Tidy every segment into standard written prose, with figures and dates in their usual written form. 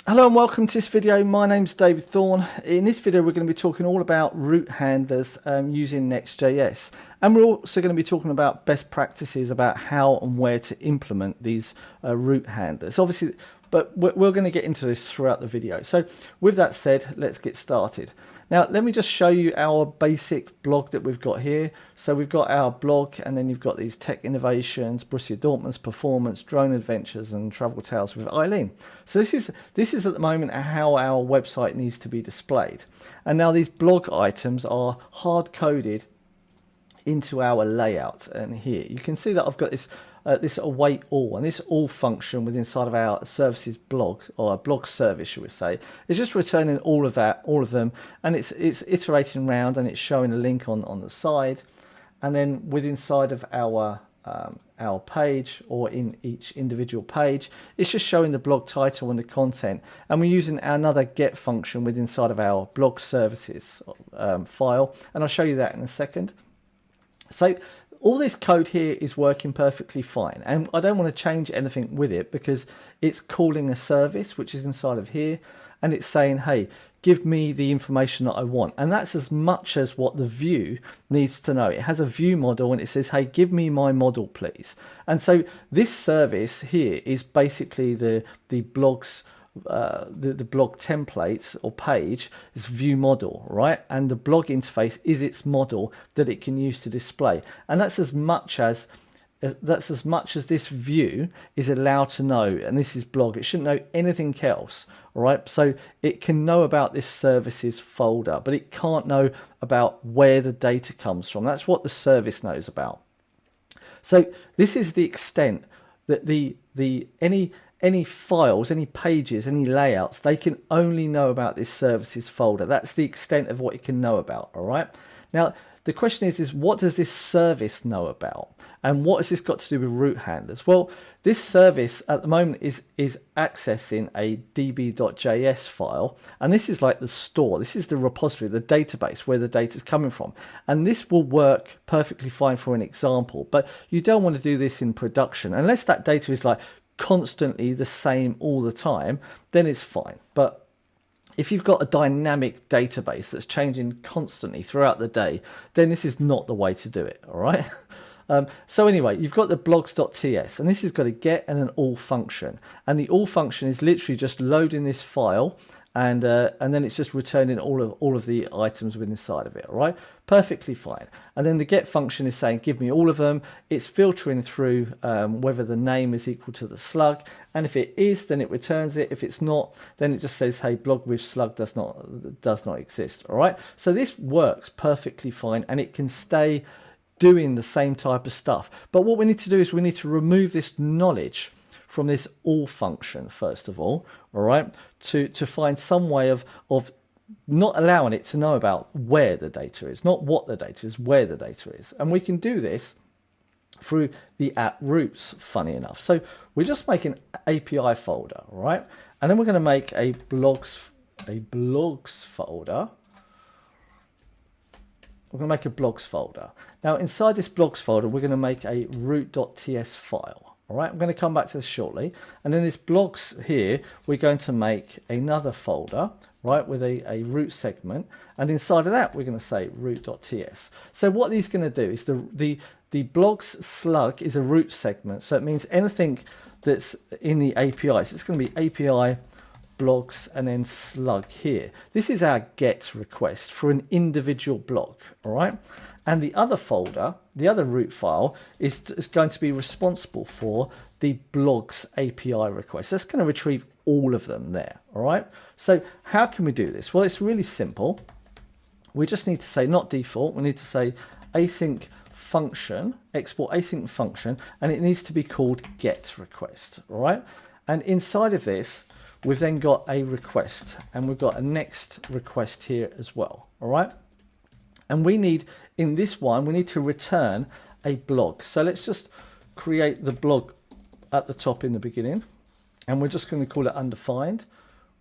Hello and welcome to this video. My name's David Thorne. In this video we're going to be talking all about route handlers using Next.js, and we're also going to be talking about best practices about how and where to implement these route handlers. Obviously, but we're going to get into this throughout the video. So with that said, let's get started. Now let me just show you our basic blog that we've got here. So we've got our blog, and then you've got these tech innovations, Borussia Dortmund's performance, drone adventures, and travel tales with Eileen. So this is at the moment how our website needs to be displayed. And now these blog items are hard coded into our layout, and here you can see that I've got this await all, and this all function within inside of our services blog, or a blog service should we say, is just returning all of them, and it's iterating around, and it's showing a link on the side, and then within inside of our page, or in each individual page, it's just showing the blog title and the content, and we're using another get function within inside of our blog services file, and I'll show you that in a second. So all this code here is working perfectly fine, and I don't want to change anything with it because it's calling a service which is inside of here, and it's saying, hey, give me the information that I want, and that's as much as what the view needs to know. It has a view model, and it says, hey, give me my model please. And so this service here is basically the blog's the blog template or page is view model, right? And the blog interface is its model that it can use to display, and that's as much as this view is allowed to know. And this is blog, it shouldn't know anything else, all right? So it can know about this services folder, but it can't know about where the data comes from. That's what the service knows about. So this is the extent that any files, any pages, any layouts, they can only know about this services folder. That's the extent of what it can know about, all right? Now, the question is what does this service know about? And what has this got to do with route handlers? Well, this service at the moment is accessing a db.js file, and this is like the store. This is the repository, the database where the data is coming from. And this will work perfectly fine for an example, but you don't want to do this in production unless that data is like constantly the same all the time, then it's fine. But if you've got a dynamic database that's changing constantly throughout the day, then this is not the way to do it, all right? So anyway, you've got the blogs.ts, and this has got a get and an all function, and the all function is literally just loading this file, and then it's just returning all of the items within inside of it, all right? Perfectly fine. And then the get function is saying, give me all of them. It's filtering through whether the name is equal to the slug, and if it is, then it returns it. If it's not, then it just says, hey, blog with slug does not exist, all right? So this works perfectly fine, and it can stay doing the same type of stuff. But what we need to do is we need to remove this knowledge from this all function first of all right, to find some way of not allowing it to know about where the data is, not what the data is, where the data is. And we can do this through the app routes, funny enough. So we just make an API folder, right? And then we're going to make a blogs folder. We're going to make a blogs folder. Now inside this blogs folder, we're going to make a root.ts file. All right, I'm going to come back to this shortly. And then this blogs here, we're going to make another folder, right, with a root segment. And inside of that, we're going to say root.ts. So what these going to do is the blogs slug is a root segment. So it means anything that's in the APIs. It's going to be API blogs and then slug here. This is our get request for an individual blog, all right? And the other folder, the other root file, is going to be responsible for the blogs API request. That's going to retrieve all of them there, all right? So how can we do this? Well, it's really simple. We just need to say, not default, we need to say async function, export async function, and it needs to be called get request, all right? And inside of this, we've then got a request, and we've got a next request here as well, all right? And we need, in this one, we need to return a blog. So let's just create the blog at the top in the beginning, and we're just going to call it undefined,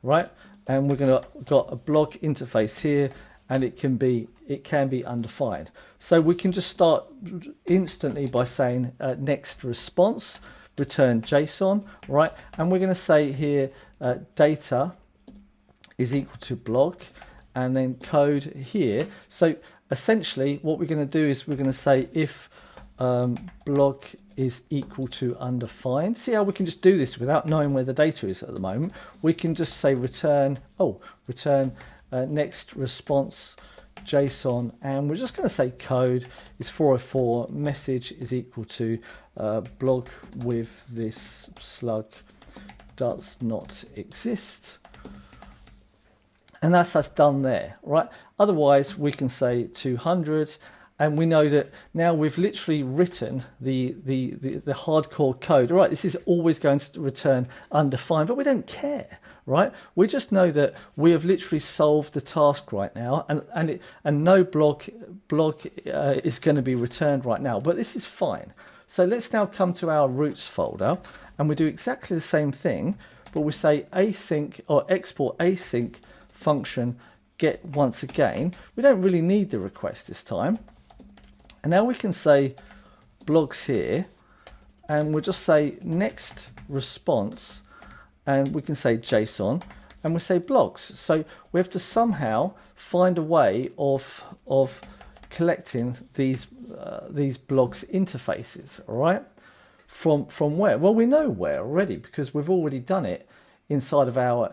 right? And we're going to got a blog interface here, and it can be undefined. So we can just start instantly by saying next response, return JSON, right? And we're going to say here data is equal to blog, and then code here. So essentially what we're going to do is we're going to say if blog is equal to undefined. See how we can just do this without knowing where the data is at the moment. We can just say return next response JSON, and we're just going to say code is 404, message is equal to blog with this slug does not exist. And that's us done there, right? Otherwise, we can say 200, and we know that now we've literally written the hardcore code. All right, this is always going to return undefined, but we don't care, right? We just know that we have literally solved the task right now, and no blog is going to be returned right now. But this is fine. So let's now come to our roots folder, and we do exactly the same thing, but we say async or export async function get once again. We don't really need the request this time, and now we can say blogs here, and we'll just say next response, and we can say JSON, and we say blogs. So we have to somehow find a way of collecting these blogs interfaces, all right? From where? Well, we know where already because we've already done it inside of our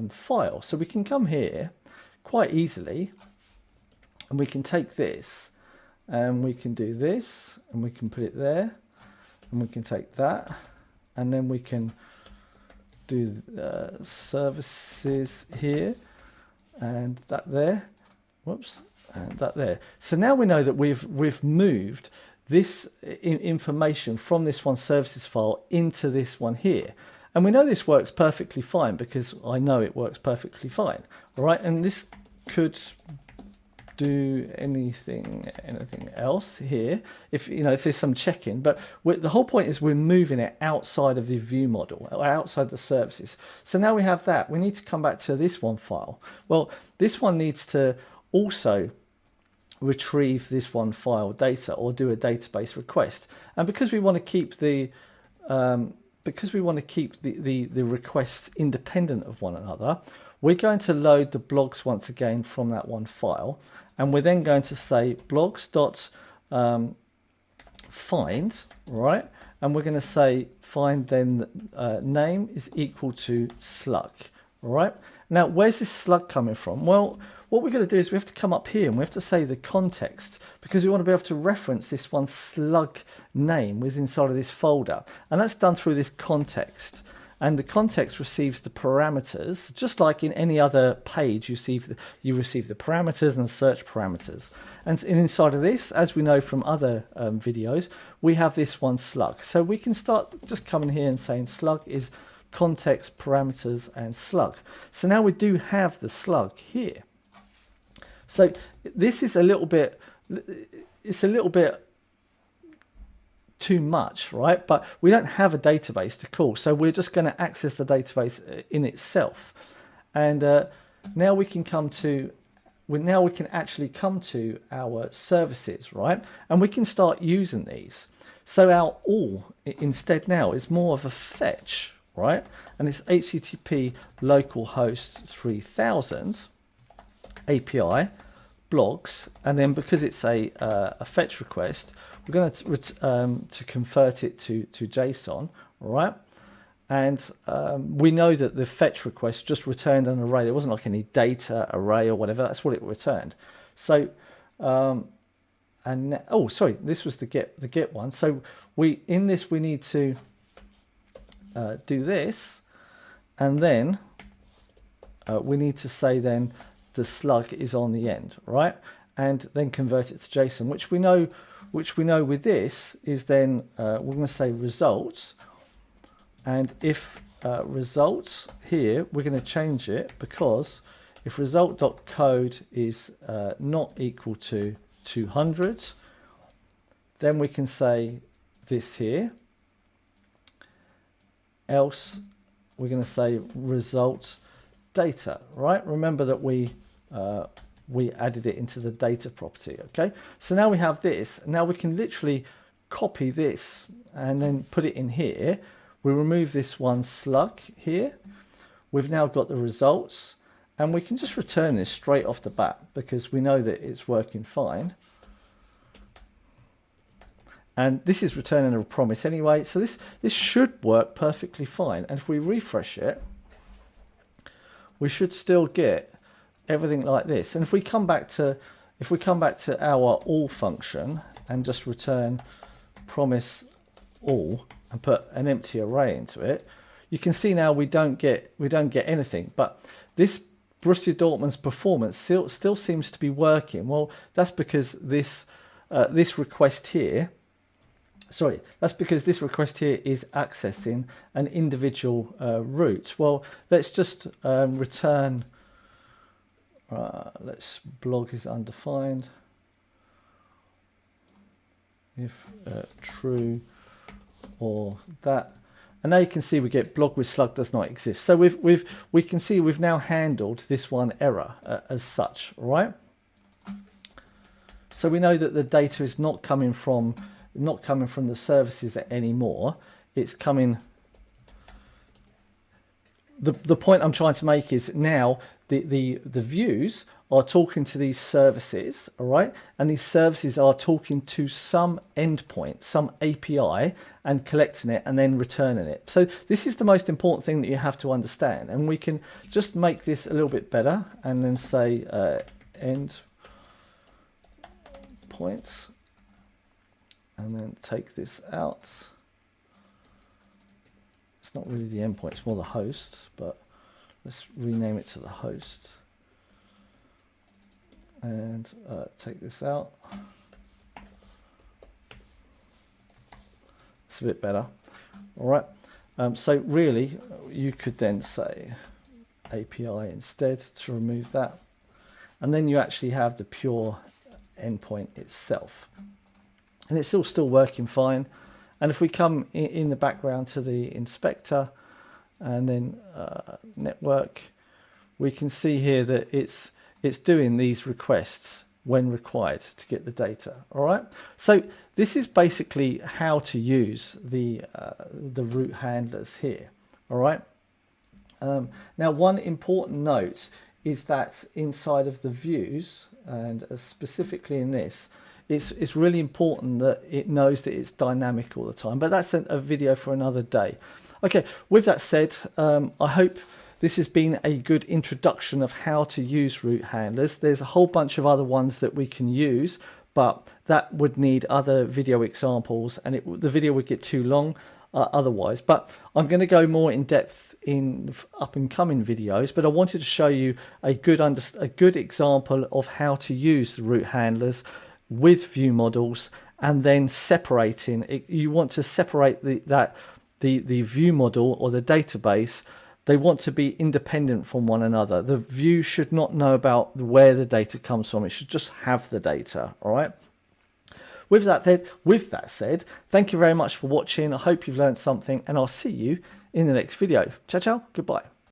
file. So we can come here quite easily, and we can take this, and we can do this, and we can put it there, and we can take that, and then we can do services here, and that there, whoops, and that there. So now we know that we've moved this information from this one services file into this one here. And we know this works perfectly fine because I know it works perfectly fine. All right, and this could do anything else here if there's some check-in, but the whole point is we're moving it outside of the view model, outside the services. So now we have that. We need to come back to this one file. Well, this one needs to also retrieve this one file data or do a database request, and because we want to keep the requests independent of one another, we're going to load the blogs once again from that one file, and we're then going to say blogs.find, right? And we're going to say find then name is equal to slug, right? Now, where's this slug coming from? Well, what we're going to do is we have to come up here and we have to say the context, because we want to be able to reference this one slug name within inside of this folder, and that's done through this context. And the context receives the parameters, just like in any other page. You receive the parameters and the search parameters. And inside of this, as we know from other videos, we have this one slug. So we can start just coming here and saying slug is context, parameters, and slug. So now we do have the slug here. So this is a little bit too much, right? But we don't have a database to call, so we're just going to access the database in itself. And now we can actually come to our services, right? And we can start using these. So our all instead now is more of a fetch, right? And it's HTTP localhost 3000 API blogs, and then because it's a fetch request, we're going to convert it to JSON, right? And we know that the fetch request just returned an array. There wasn't like any data array or whatever. That's what it returned. So this was the get one. So we need to do this, and then we need to say then the slug is on the end, right? And then convert it to JSON, which we know with this is then we're going to say results, and if results here, we're going to change it, because if result.code is not equal to 200, then we can say this here, else we're going to say result data, right? Remember that we added it into the data property. Okay, so now we have this. Now we can literally copy this and then put it in here, we remove this one slug here. We've now got the results, and we can just return this straight off the bat because we know that it's working fine. And this is returning a promise anyway, so this should work perfectly fine. And if we refresh it, we should still get everything like this. And if we come back to our all function and just return promise all and put an empty array into it, you can see now we don't get anything. But this Borussia Dortmund's performance still seems to be working. Well, that's because this request here. Sorry, that's because this request here is accessing an individual route. Well, let's just return. Let's blog is undefined. If true or that, and now you can see we get blog with slug does not exist. So we can see we've now handled this one error as such, right? So we know that the data is not coming from the services anymore. It's coming. The point I'm trying to make is now the views are talking to these services, all right, and these services are talking to some endpoint, some API, and collecting it and then returning it. So this is the most important thing that you have to understand, and we can just make this a little bit better and then say end points, and then take this out. It's not really the endpoint, it's more the host, but let's rename it to the host. And take this out. It's a bit better. All right. So really, you could then say API instead to remove that. And then you actually have the pure endpoint itself. And it's still working fine. And if we come in the background to the inspector and then network, we can see here that it's doing these requests when required to get the data. All right. So this is basically how to use the route handlers here. All right. Now, one important note is that inside of the views, and specifically in this, it's really important that it knows that it's dynamic all the time. But that's a video for another day. Okay. With that said, I hope this has been a good introduction of how to use route handlers. There's a whole bunch of other ones that we can use, but that would need other video examples, and the video would get too long otherwise. But I'm going to go more in depth in up and coming videos, but I wanted to show you a good example of how to use the route handlers with view models, and then separating it. You want to separate the view model or the database. They want to be independent from one another. The view should not know about where the data comes from. It should just have the data. All right. With that said, thank you very much for watching. I hope you've learned something, and I'll see you in the next video. Ciao, ciao. Goodbye.